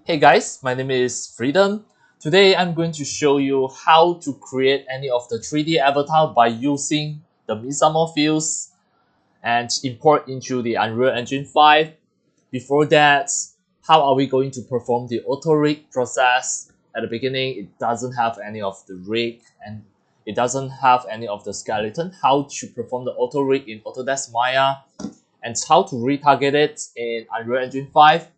Hey guys, my name is Freedom. Today I'm going to show you how to create any of the 3D avatar by using the Mixamo Fuse and import into the Unreal Engine 5. Before that, how are we going to perform the auto rig process? At the beginning, it doesn't have any of the rig and it doesn't have any of the skeleton. How to perform the auto rig in Autodesk Maya and how to retarget it in Unreal Engine 5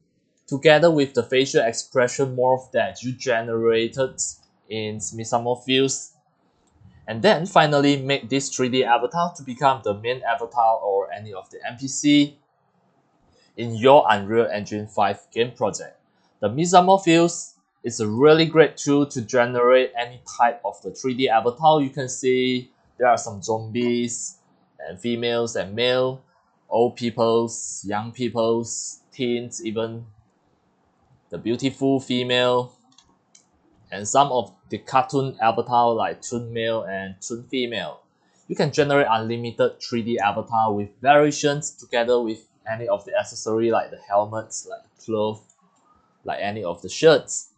together with the facial expression morph that you generated in Mixamo Fuse. And then finally make this 3D avatar to become the main avatar or any of the NPC in your Unreal Engine 5 game project. The Mixamo Fuse is a really great tool to generate any type of the 3D avatar. You can see there are some zombies and females and male, old peoples, young peoples, teens, even the beautiful female, and some of the cartoon avatar like Toon Male and Toon Female. You can generate unlimited 3D avatar with variations together with any of the accessory like the helmets, like the clothes, like any of the shirts.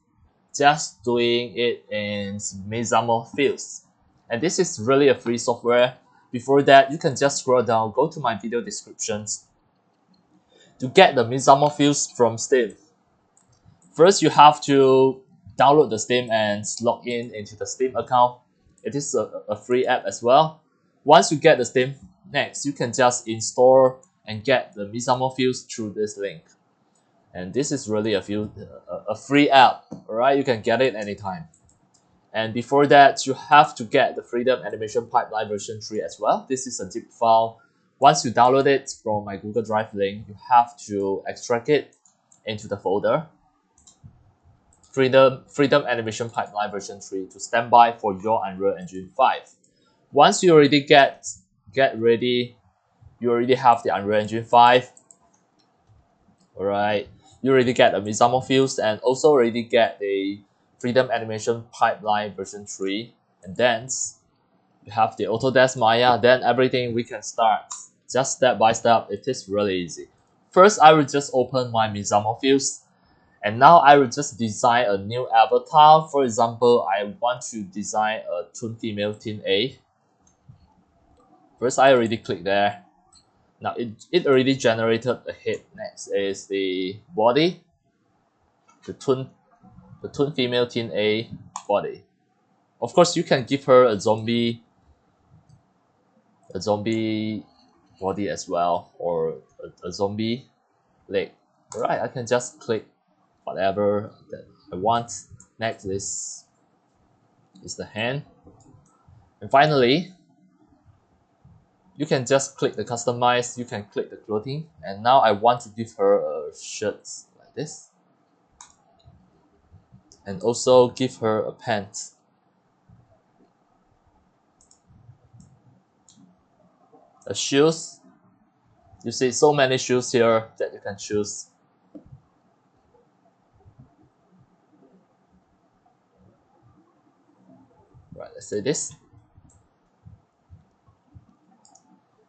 Just doing it in Mixamo Fuse. And this is really a free software. Before that, you can just scroll down, go to my video descriptions to get the Mixamo Fuse from Steam. First, you have to download the Steam and log in into the Steam account. It is a free app as well. Once you get the Steam, next you can just install and get the Mixamo Fuse through this link. And this is really a free app, alright? You can get it anytime. And before that, you have to get the Freedom Animation Pipeline version 3 as well. This is a zip file. Once you download it from my Google Drive link, you have to extract it into the folder Freedom Animation Pipeline version 3 to stand by for your Unreal Engine 5. Once you already get ready, you already have the Unreal Engine 5. Alright, you already get a Mixamo Fuse and also already get the Freedom Animation Pipeline version 3. And then you have the Autodesk Maya, then everything we can start. Just step by step, it is really easy. First, I will just open my Mixamo Fuse. And now I will just design a new avatar. For example, I want to design a Toon Female Teen A. First, I already click there. Now it already generated a head. Next is the body, the Toon Female Teen A body. Of course, you can give her a zombie body as well, or a zombie leg. Alright, I can just click whatever that I want. Next is the hand. And finally, you can just click the customize, you can click the clothing, and now I want to give her a shirt like this. And also give her a pants. A shoes. You see so many shoes here that you can choose. Right, let's say this.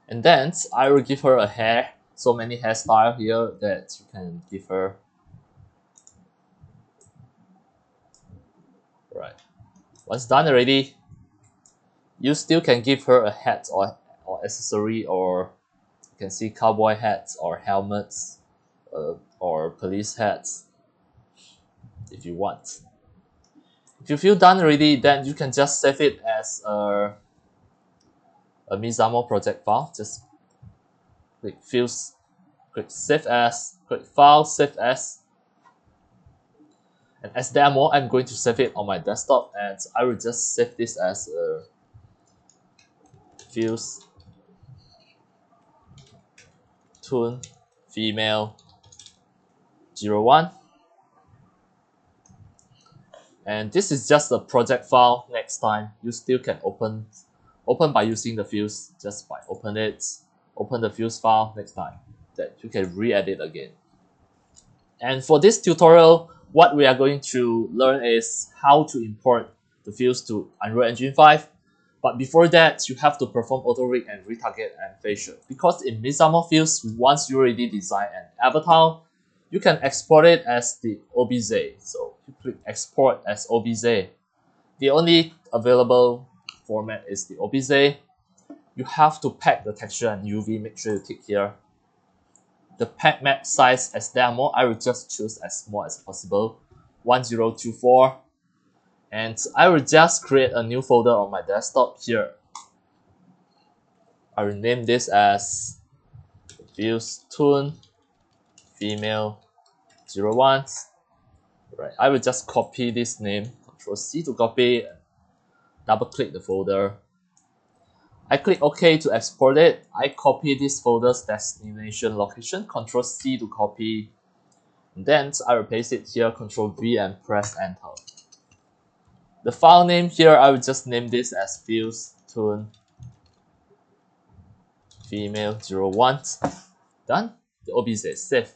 And then I will give her a hair. So many hairstyle here that you can give her. Right. Once done already, you still can give her a hat or accessory, or you can see cowboy hats or helmets or police hats if you want. If you feel done already, then you can just save it as a Mixamo project file. Just click Fuse, click Save As, click File, Save As. And as demo, I'm going to save it on my desktop, and I will just save this as a Fuse Toon Female 01. And this is just a project file. Next time, you still can open by using the Fuse, just by open the Fuse file next time, that you can re-edit again. And for this tutorial, what we are going to learn is how to import the Fuse to Unreal Engine 5. But before that, you have to perform auto rig and retarget and facial. Because in Mixamo Fuse, once you already design an avatar, you can export it as the OBJ. So you click export as OBJ. The only available format is the OBJ. You have to pack the texture and UV, make sure you tick here. The pack map size as demo, I will just choose as small as possible, 1024. And I will just create a new folder on my desktop here. I will name this as Fuse Tune Female 01. Right, I will just copy this name, Ctrl C to copy, double click the folder. I click OK to export it. I copy this folder's destination location, Ctrl C to copy. Then I will paste it here, Ctrl V and press enter. The file name here, I will just name this as Fuse Tune Female 01. Done. The OBJ is saved.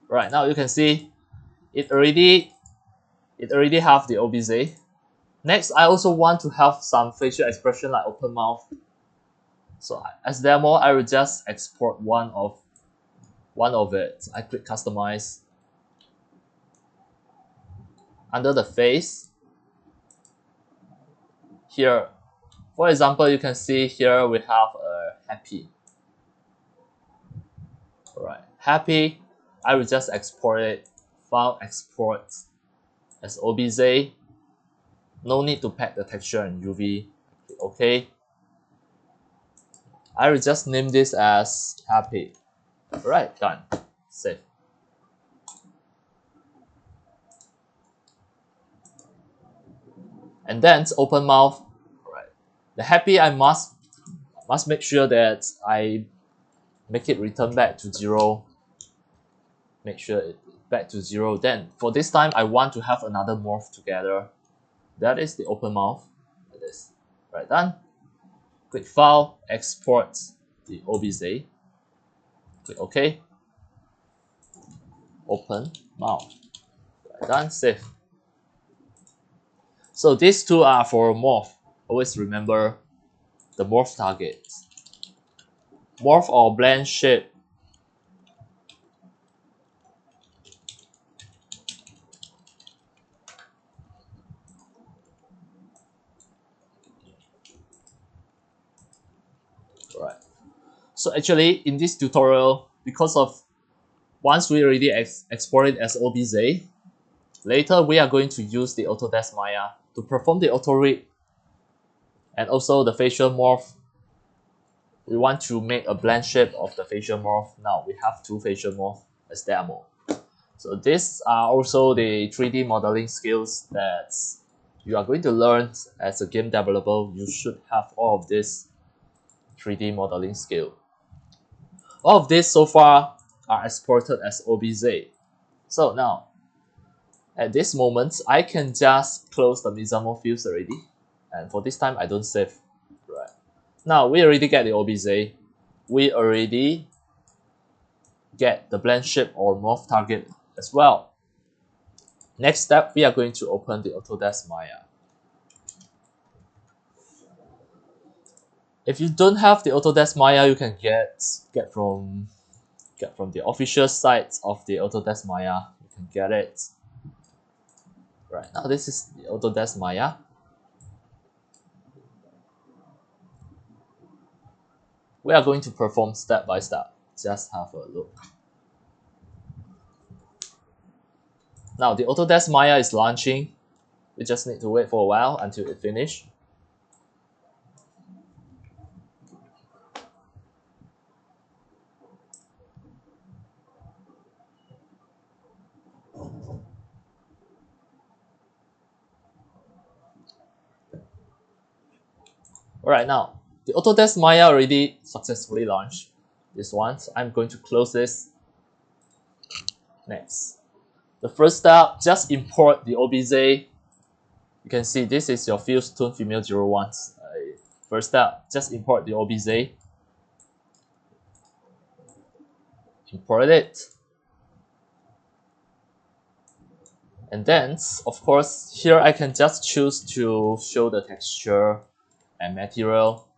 Right, now you can see it already have the OBJ. Next, I also want to have some facial expression like open mouth. So as demo, I will just export one of it. I click customize. Under the face, here, for example, you can see here we have a happy. Alright, happy. I will just export it. File export as OBJ. No need to pack the texture and UV. Click OK. I will just name this as happy. Alright, done. Save. And then open mouth. Alright. The happy, I must make sure that I make it return back to 0. Make sure it back to 0. Then for this time, I want to have another morph together. That is the open mouth. Like this. Right, done. Click File, Export the OBJ. Click OK. Open mouth. Right, done. Save. So these two are for morph. Always remember the morph target. Morph or Blendshape. Right. So actually in this tutorial, because of once we already export it as OBJ, later we are going to use the Autodesk Maya to perform the auto rig and also the facial morph. We want to make a Blendshape of the facial morph. Now we have two facial morph as demo. So these are also the 3D modeling skills that you are going to learn as a game developer. You should have all of this 3D modeling skill. All of this so far are exported as OBJ. So now, at this moment, I can just close the Mixamo Fuse already. And for this time, I don't save. Right. Now, we already get the OBJ. We already get the Blendshape or morph target as well. Next step, we are going to open the Autodesk Maya. If you don't have the Autodesk Maya, you can get from the official site of the Autodesk Maya. You can get it. Right, now this is the Autodesk Maya. We are going to perform step by step. Just have a look. Now the Autodesk Maya is launching. We just need to wait for a while until it finishes. Alright, now the Autodesk Maya already successfully launched. This one, so I'm going to close this. Next, the first step, just import the OBJ. You can see this is your Fuse Tune Female 01. First step, just import the OBJ. Import it. And then, of course, here I can just choose to show the texture and material.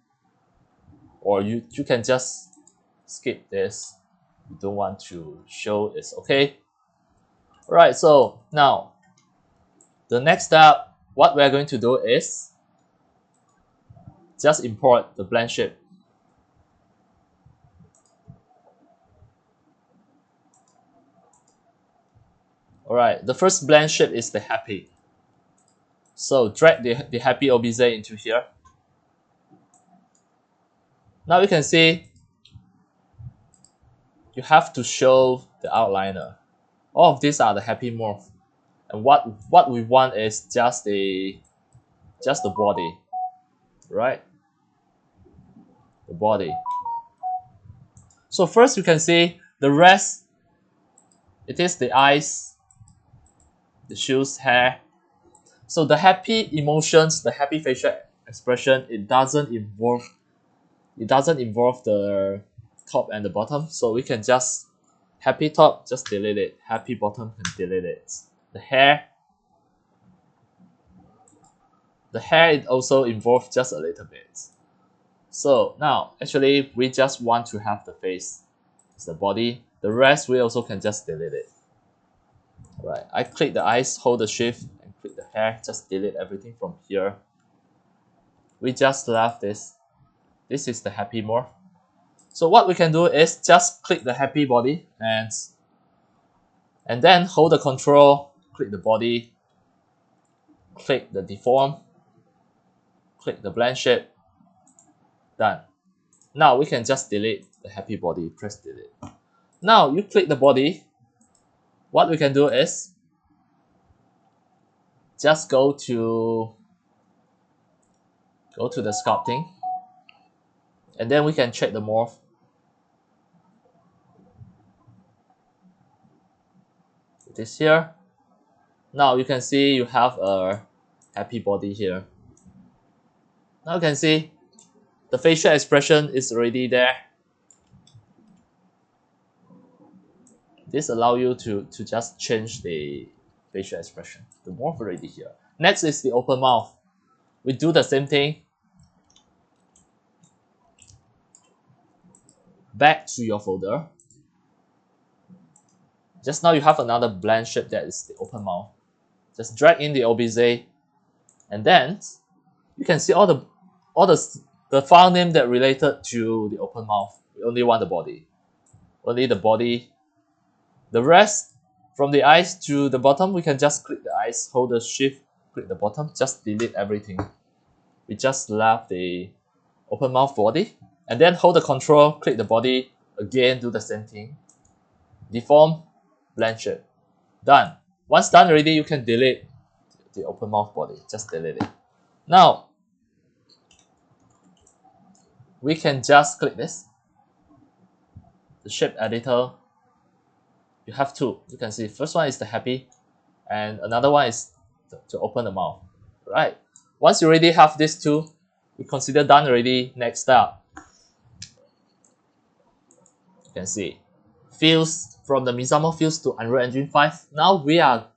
Or you can just skip this. We don't want to show it's okay. Alright, so now the next step, what we're going to do is just import the Blendshape. Alright, the first Blendshape is the happy. So drag the happy obj into here. Now you can see you have to show the outliner. All of these are the happy morph. And what we want is just the body, right? The body. So first you can see the rest, it is the eyes, the shoes, hair. So the happy emotions, the happy facial expression, it doesn't involve the top and the bottom. So we can just happy top, just delete it. Happy bottom, can delete it. The hair it also involves just a little bit. So now actually we just want to have the face, it's the body. The rest we also can just delete it. Alright, I click the eyes, hold the shift, and click the hair, just delete everything from here. We just left this. This is the happy morph. So what we can do is just click the happy body and then hold the control, click the body, click the deform, click the Blendshape, done. Now we can just delete the happy body, press delete. Now you click the body, what we can do is just go to the sculpting, and then we can check the morph. It is here. Now you can see you have a happy body here. Now you can see the facial expression is already there. This allows you to just change the facial expression. The morph already here. Next is the open mouth. We do the same thing. Back to your folder. Just now you have another Blendshape that is the open mouth. Just drag in the obj, and then you can see all the file name that related to the open mouth. We only want the body. Only the body. The rest, from the eyes to the bottom, we can just click the eyes, hold the shift, click the bottom, just delete everything. We just left the open mouth body, and then hold the control, click the body, again do the same thing. Deform, Blendshape. Done. Once done already, you can delete the open mouth body. Just delete it. Now, we can just click this. The shape editor. You have two. You can see first one is the happy, and another one is to open the mouth. Right. Once you already have these two, we consider done already. Next step. You can see Fuse, from the Mixamo Fuse to Unreal Engine 5. Now we are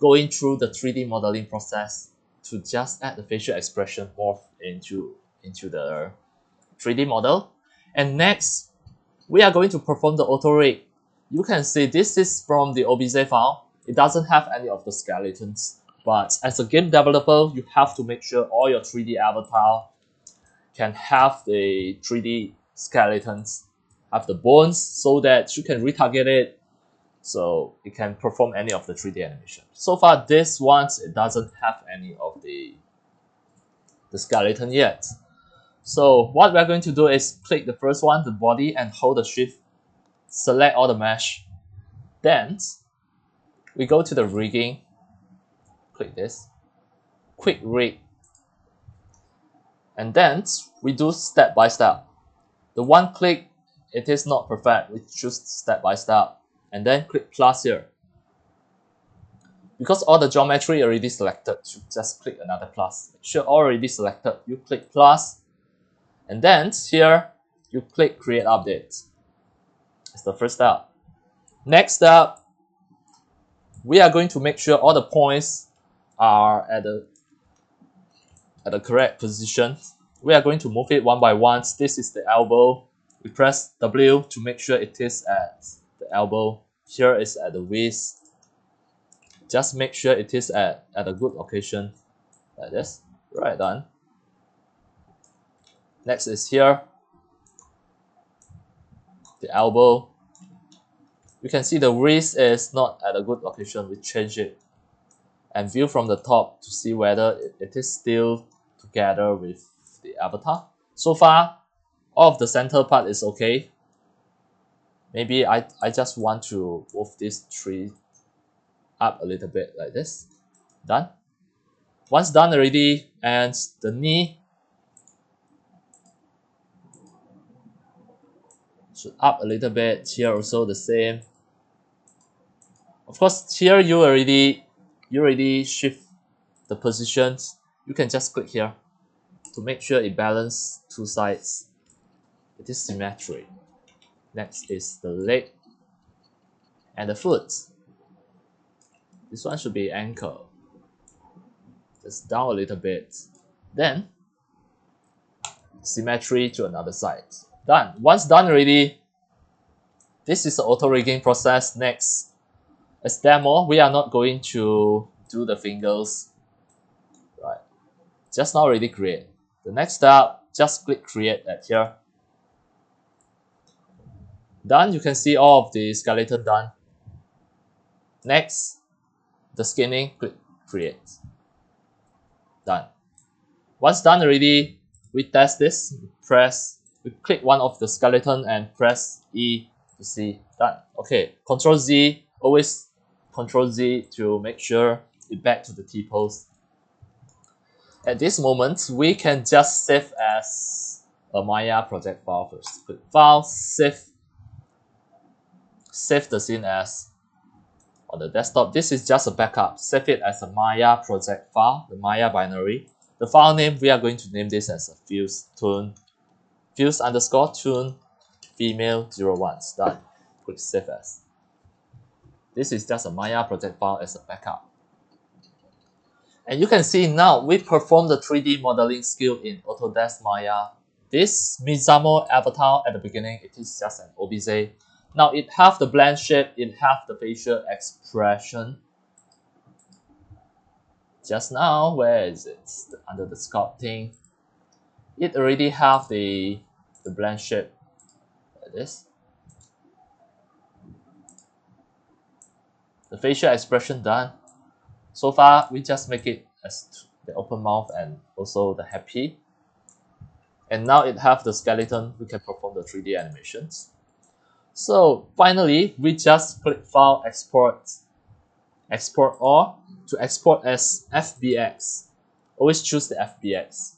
going through the 3D modeling process to just add the facial expression morph into the 3D model. And next, we are going to perform the auto rig. You can see this is from the OBJ file. It doesn't have any of the skeletons, but as a game developer, you have to make sure all your 3D avatar can have the 3D skeletons, have the bones, so that you can retarget it, so it can perform any of the 3D animation. So far, this one, it doesn't have any of the skeleton yet. So what we're going to do is click the first one, the body, and hold the shift, select all the mesh. Then we go to the rigging, click this, quick rig, and then we do step by step. The one click, it is not perfect. We choose step by step, and then click plus here. Because all the geometry already selected, you just click another plus. Make sure already selected, you click plus, and then here you click create update. It's the first step. Next step, we are going to make sure all the points are at the correct position. We are going to move it one by one. This is the elbow. We press W to make sure it is at the elbow. Here is at the waist. Just make sure it is at a good location, like this. Right, done. Next is here, the elbow. You can see the wrist is not at a good location. We change it and view from the top to see whether it is still together with the avatar. So far, all of the center part is okay. Maybe I just want to move this tree up a little bit like this. Done. Once done already, and the knee should up a little bit. Here also the same. Of course, here you already shift the positions. You can just click here to make sure it balances two sides. It is symmetric. Next is the leg and the foot. This one should be ankle. Just down a little bit. Then symmetry to another side. Done. Once done already, this is the auto rigging process. Next, as demo, we are not going to do the fingers. Right. Just now already create. The next step, just click create at here. Done. You can see all of the skeleton done. Next, the skinning, click create. Done. Once done already, we test this. We click one of the skeleton and press E to see. Done. Okay, Control Z, always Control Z to make sure it back to the T-pose. At this moment, we can just save as a Maya project file first. Click File, Save the scene as on the desktop. This is just a backup. Save it as a Maya project file, the Maya binary. The file name, we are going to name this as a fuse tune, fuse underscore tune female 01. Done. Click Save As. This is just a Maya project file as a backup. And you can see now we perform the 3D modeling skill in Autodesk Maya. This Mixamo avatar at the beginning, it is just an OBJ. Now it have the blend shape, it have the facial expression. Just now, where is it? Under the sculpting. It already have the blend shape like this. The facial expression done. So far, we just make it as the open mouth and also the happy. And now it have the skeleton, we can perform the 3D animations. So finally, we just click File, Export All to export as FBX. Always choose the FBX.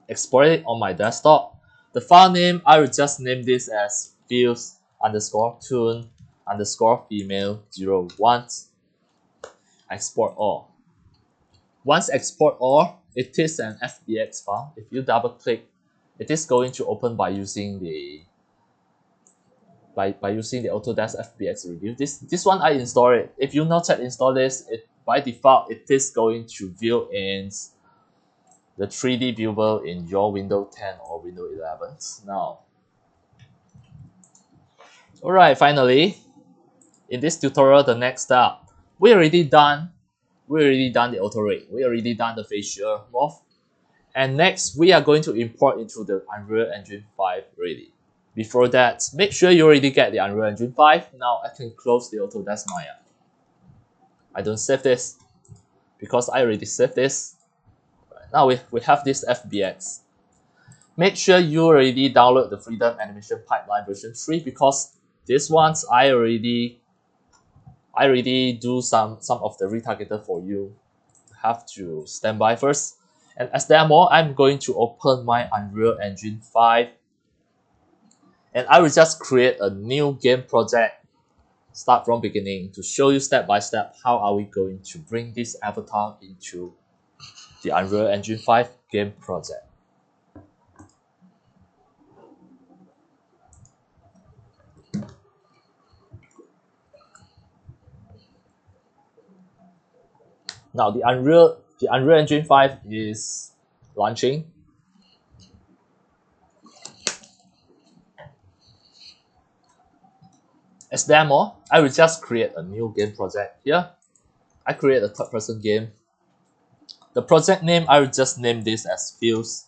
Export it on my desktop. The file name, I will just name this as fuse underscore tune underscore female 01. Export all. Once export all, it is an FBX file. If you double click, it is going to open by using the Autodesk FBX review. This one I install it. If you not yet install this, by default it is going to view in the 3D viewer in your Windows 10 or Windows 11 now. Alright, finally, in this tutorial, the next step, we already done the auto rig. We already done the facial morph. And next, we are going to import into the Unreal Engine 5 already. Before that, make sure you already get the Unreal Engine 5. Now I can close the Autodesk Maya. I don't save this because I already saved this. Now we have this FBX. Make sure you already download the Freedom Animation Pipeline version 3 because this ones I already do some of the retargeter for you. Have to stand by first. And as demo, I'm going to open my Unreal Engine 5. And I will just create a new game project, start from beginning to show you step by step how are we going to bring this avatar into the Unreal Engine 5 game project. Now the Unreal Engine 5 is launching. As demo, I will just create a new game project here. I create a third-person game. The project name, I will just name this as Fuse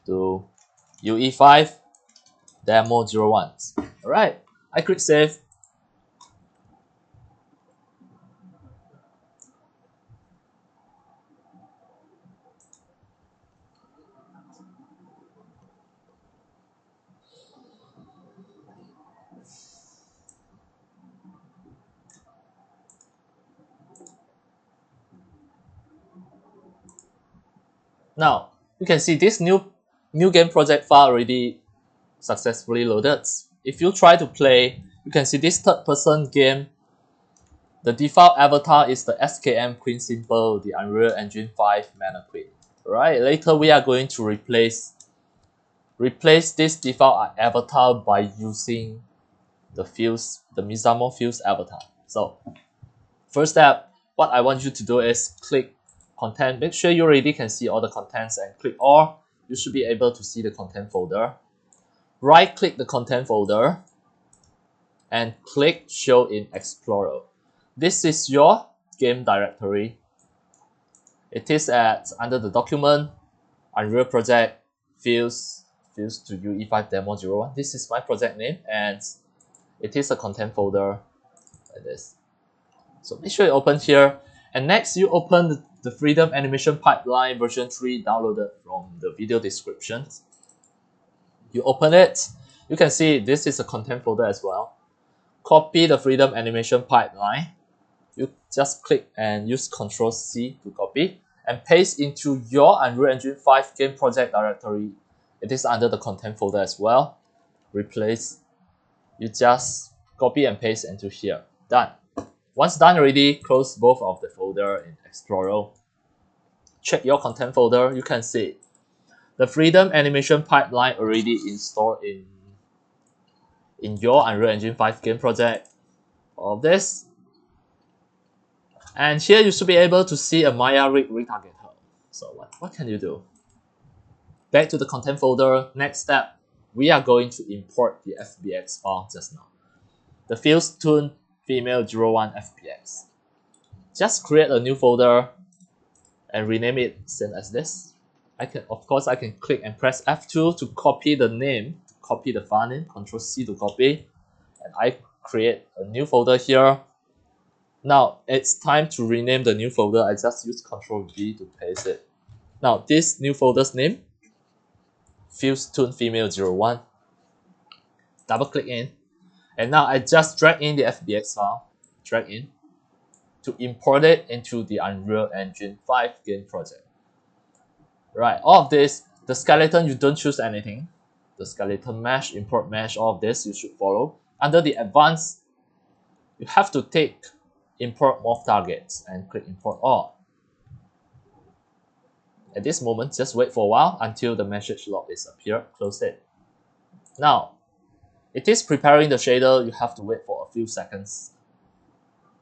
to UE5 Demo 01. Alright, I click save. Now, you can see this new game project file already successfully loaded. If you try to play, you can see this third-person game. The default avatar is the SKM Queen Simple, the Unreal Engine 5 Mana Queen. Right, later we are going to replace this default avatar by using the Mixamo Fuse avatar. So, first step, what I want you to do is click content. Make sure you already can see all the contents and click all. You should be able to see the content folder. Right click the content folder and click show in Explorer. This is your game directory. It is under the document, Unreal Project, Fuse to UE5 Demo 01. This is my project name and it is a content folder like this. So make sure you open here. And next you open the Freedom Animation Pipeline version 3 downloaded from the video description. You open it. You can see this is a content folder as well. Copy the Freedom Animation Pipeline. You just click and use Ctrl+C to copy and paste into your Unreal Engine 5 game project directory. It is under the content folder as well. Replace. You just copy and paste into here. Done. Once done already, close both of the folder in Explorer. Check your content folder. You can see the Freedom Animation Pipeline already installed in your Unreal Engine 5 game project. All of this. And here you should be able to see a Maya rig retarget. So what can you do? Back to the content folder. Next step, we are going to import the FBX file just now. The Fuse Tune Female 01 FBX. Just create a new folder and rename it same as this. Of course, I can click and press F2 to copy the name, copy the file name, Ctrl+C to copy. And I create a new folder here. Now, it's time to rename the new folder. I just use Ctrl+V to paste it. Now, this new folder's name, Fuse Tune Female 01. Double click in. And now I just drag in the FBX file, drag in, to import it into the Unreal Engine 5 game project. Right, all of this, the skeleton, you don't choose anything. The skeleton mesh, import mesh, all of this you should follow. Under the advanced, you have to take import morph targets and click import all. At this moment, just wait for a while until the message log is appeared. Close it. Now, it is preparing the shader. You have to wait for a few seconds.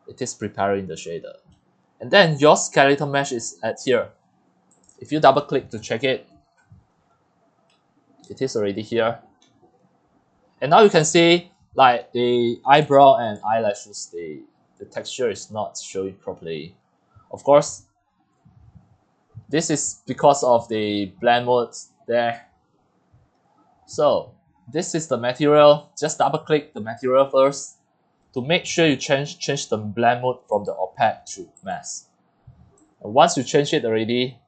It is preparing the shader. And then your skeleton mesh is at here. If you double click to check it, it is already here. And now you can see like the eyebrow and eyelashes, the texture is not showing properly. Of course, this is because of the blend mode there. So this is the material. Just double click the material first to make sure you change the blend mode from the opaque to mask. And once you change it already,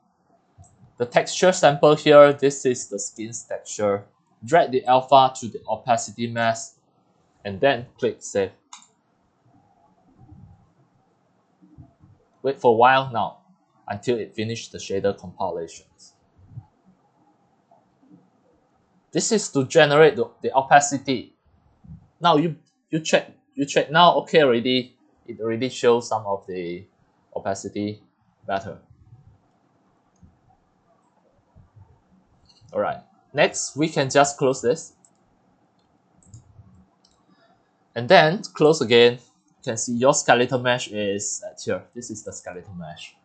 the texture sample here, this is the skin's texture. Drag the alpha to the opacity mask and then click save. Wait for a while now until it finishes the shader compilations. This is to generate the opacity. Now you check now, okay already. It already shows some of the opacity better. Alright, next we can just close this. And then close again. You can see your skeleton mesh is at here. This is the skeleton mesh.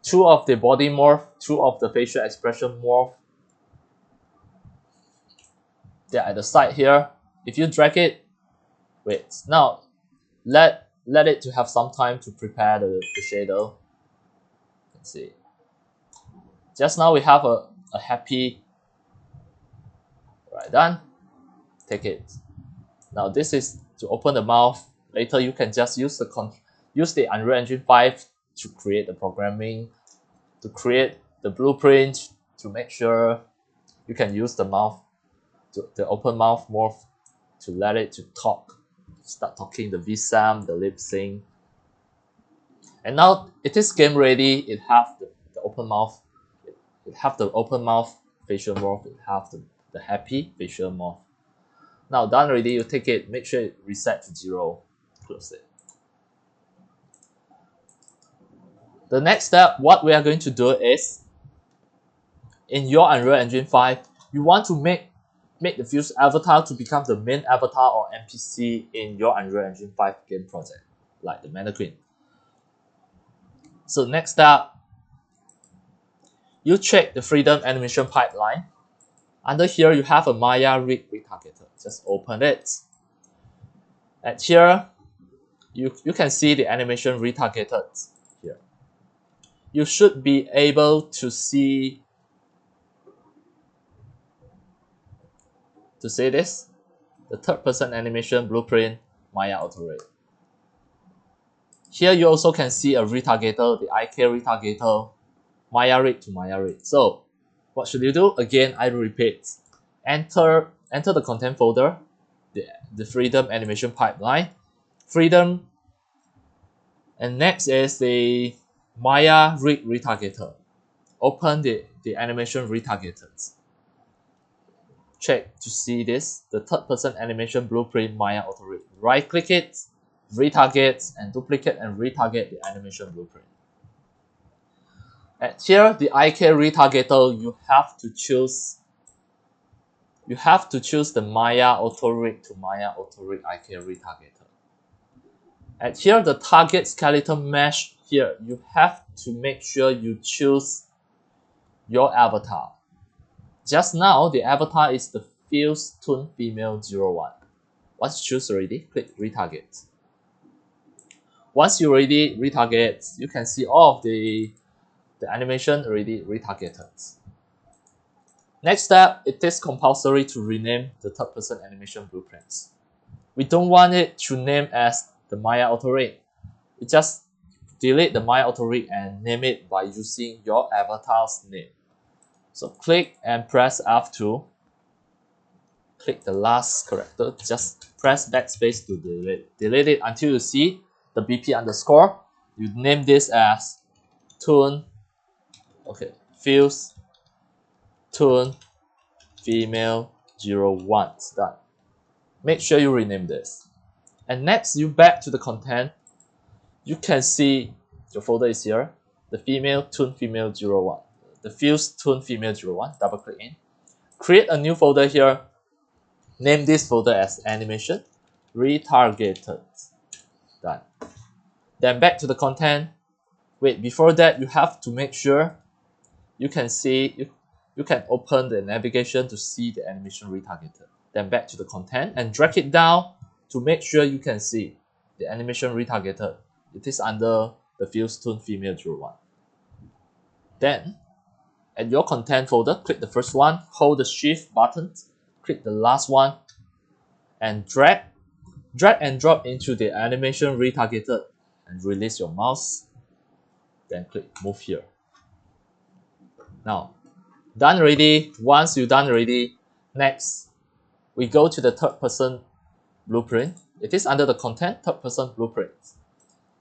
Two of the body morph, two of the facial expression morph. They're at the side here. If you drag it, wait. Now let it to have some time to prepare the shadow. Let's see. Just now we have a happy. Right, done. Take it. Now this is to open the mouth. Later you can just use the Unreal Engine 5 to create the programming, to create the blueprint, to make sure you can use the mouth, the open mouth morph, to let it to talk, start talking the VSAM, the lip sync. And now it is game ready. It have the open mouth, it have the open mouth facial morph, it have the happy facial morph. Now done already, you take it, make sure it reset to 0, close it. The next step, what we are going to do is, in your Unreal Engine 5, you want to make the Fuse avatar to become the main avatar or NPC in your Unreal Engine 5 game project, like the mannequin. So next step, you check the Freedom animation pipeline. Under here, you have a Maya rig retargeter. Just open it. And here, you can see the animation retargeted here. You should be able to see this, the third-person animation blueprint Maya auto rig. Here you also can see a retargeter, the IK retargeter, Maya rig to Maya rig. So what should you do? Again, I repeat. Enter the content folder, the Freedom animation pipeline, Freedom, and next is the Maya rig retargeter. Open the animation retargeted. Check to see this, the third-person animation blueprint Maya auto rig. Right-click it, retarget, and duplicate and retarget the animation blueprint. And here, the IK retargeter, you have to choose the Maya auto rig to Maya auto rig IK retargeter. And here, the target skeleton mesh, here you have to make sure you choose your avatar. Just now, the avatar is the Fuse Toon Female 01. Once choose already, click retarget. Once you already retarget, you can see all of the animation already retargeted. Next step, it is compulsory to rename the third-person animation blueprints. We don't want it to name as the Maya auto rig. We just delete the Maya auto rig and name it by using your avatar's name. So click and press F2. Click the last character. Just press backspace to delete. Delete it until you see the BP underscore. You name this as Toon. Okay, Fuse Toon Female 01. Done. Make sure you rename this. And next, you back to the content. You can see your folder is here. The Female Toon Female 01. The Fuse Toon Female 01. Double click in. Create a new folder here. Name this folder as Animation Retargeted. Done. Then back to the content. Wait, before that, you have to make sure you can see, you can open the navigation to see the animation retargeted. Then back to the content and drag it down to make sure you can see the animation retargeted. It is under the Fuse Toon Female 01. Then, at your content folder, click the first one, hold the Shift button, click the last one, and drag and drop into the animation retargeted and release your mouse. Then click move here. Now, done already. Once you're done already, next, we go to the third person blueprint. It is under the content, third person blueprint.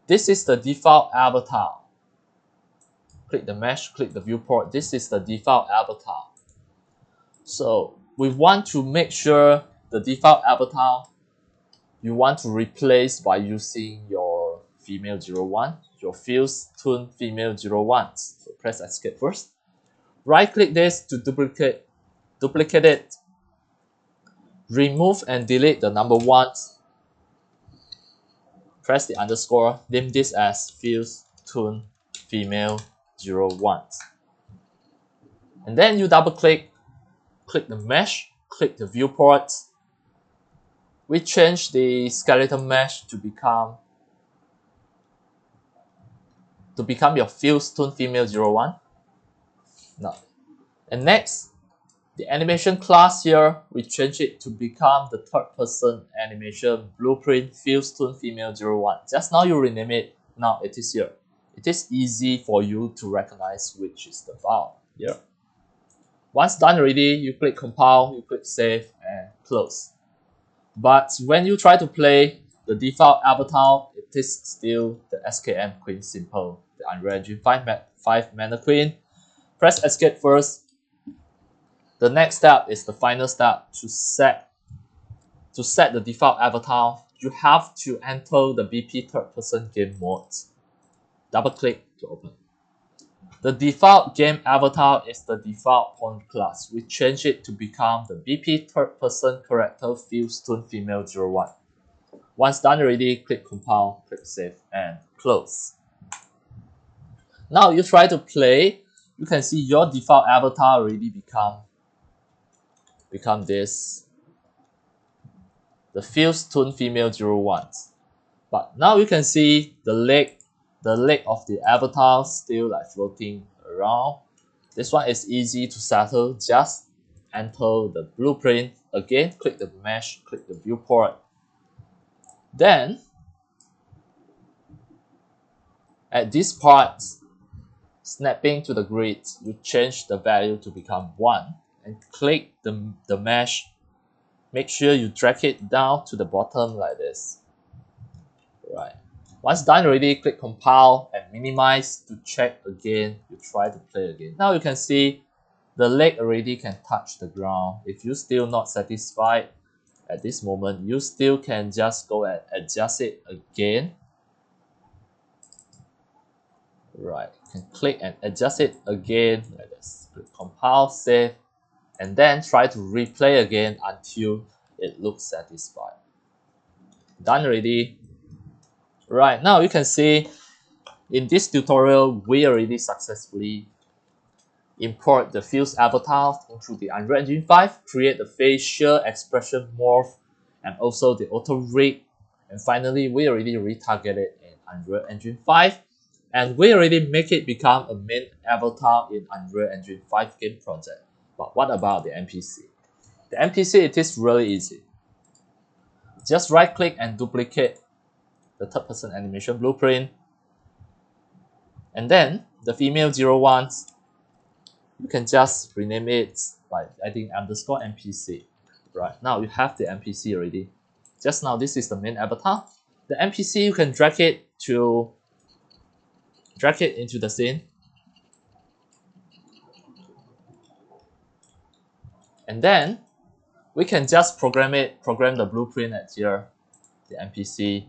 This is the default avatar. Click the mesh, click the viewport. This is the default avatar. So we want to make sure the default avatar you want to replace by using your Female 01, your Fuse Toon Female 01. So press escape first. Right click this to duplicate it. Remove and delete the number 1. Press the underscore. Name this as Fuse Toon Female 01. And then you double click the mesh, click the viewport, we change the skeleton mesh to become your Fuse Toon Female 01. Now, and next, the animation class here, we change it to become the third person animation blueprint Fuse Toon Female 01. Just now you rename it, now it is here. It is easy for you to recognize which is the file here. Once done already, you click compile, you click save and close. But when you try to play the default avatar, it is still the SKM Queen Simple, the Unreal Engine 5 Mana Queen. Press escape first. The next step is the final step. To set the default avatar, you have to enter the BP third person game mode. Double click to open. The default game avatar is the default pawn class. We change it to become the BP third person character Fuse Toon Female 01. Once done already, click compile, click save and close. Now you try to play, you can see your default avatar already become this, the Fuse Toon Female 01. But now you can see the leg of the avatar still like floating around. This one is easy to settle. Just enter the blueprint again, click the mesh, click the viewport. Then at this part, snapping to the grid, you change the value to become 1 and click the mesh. Make sure you drag it down to the bottom like this. Right. Once done already, click compile and minimize to check again. You try to play again. Now you can see the leg already can touch the ground. If you're still not satisfied at this moment, you still can just go and adjust it again. Right, you can click and adjust it again like this. Click compile, save, and then try to replay again until it looks satisfied. Done already. Right, now you can see in this tutorial, we already successfully import the Fuse avatar into the Unreal Engine 5, create the facial expression morph, and also the auto rig. And finally, we already retargeted in Unreal Engine 5, and we already make it become a main avatar in Unreal Engine 5 game project. But what about the NPC? The NPC, it is really easy. Just right click and duplicate the third person animation blueprint. And then the female 01, you can just rename it by adding underscore NPC. Right, now you have the NPC already. Just now this is the main avatar. The NPC, you can drag it into the scene. And then we can just program the blueprint at here, the NPC.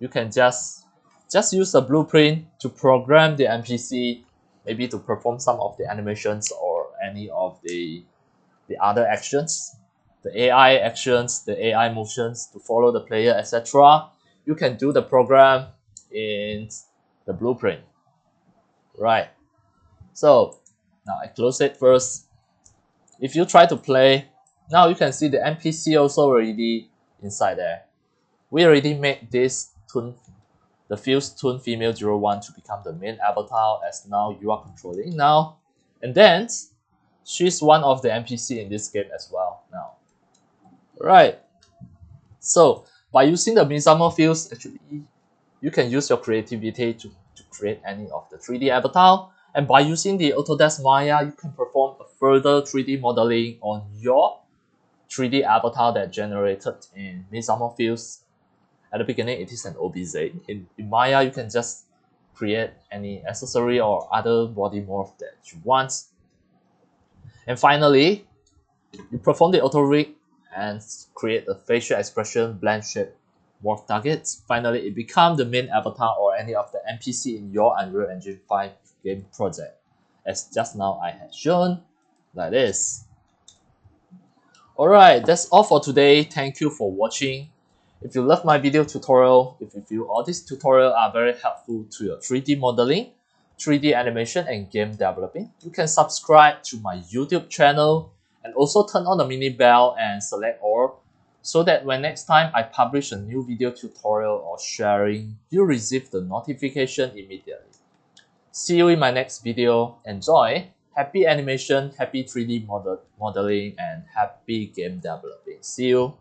You can just use the blueprint to program the NPC, maybe to perform some of the animations or any of the other actions, the AI actions, the AI motions to follow the player, etc. You can do the program in the blueprint. Right. So now I close it first. If you try to play, now you can see the NPC also already inside there. We already made this the Fuse Toon Female 01 to become the main avatar, as now you are controlling now. And then she's one of the NPC in this game as well now. Right. So by using the Mixamo Fuse, actually you can use your creativity to create any of the 3D avatar. And by using the Autodesk Maya, you can perform a further 3D modeling on your 3D avatar that generated in Mixamo Fuse. At the beginning, it is an OBJ. In Maya, you can just create any accessory or other body morph that you want. And finally, you perform the auto rig and create a facial expression Blendshape morph targets. Finally, it becomes the main avatar or any of the NPC in your Unreal Engine 5 game project, as just now I had shown, like this. Alright, that's all for today. Thank you for watching. If you love my video tutorial, if you feel all these tutorials are very helpful to your 3D modeling, 3D animation and game developing, you can subscribe to my YouTube channel and also turn on the mini bell and select all so that when next time I publish a new video tutorial or sharing, you receive the notification immediately. See you in my next video. Enjoy! Happy animation, happy 3D modeling, and happy game developing. See you!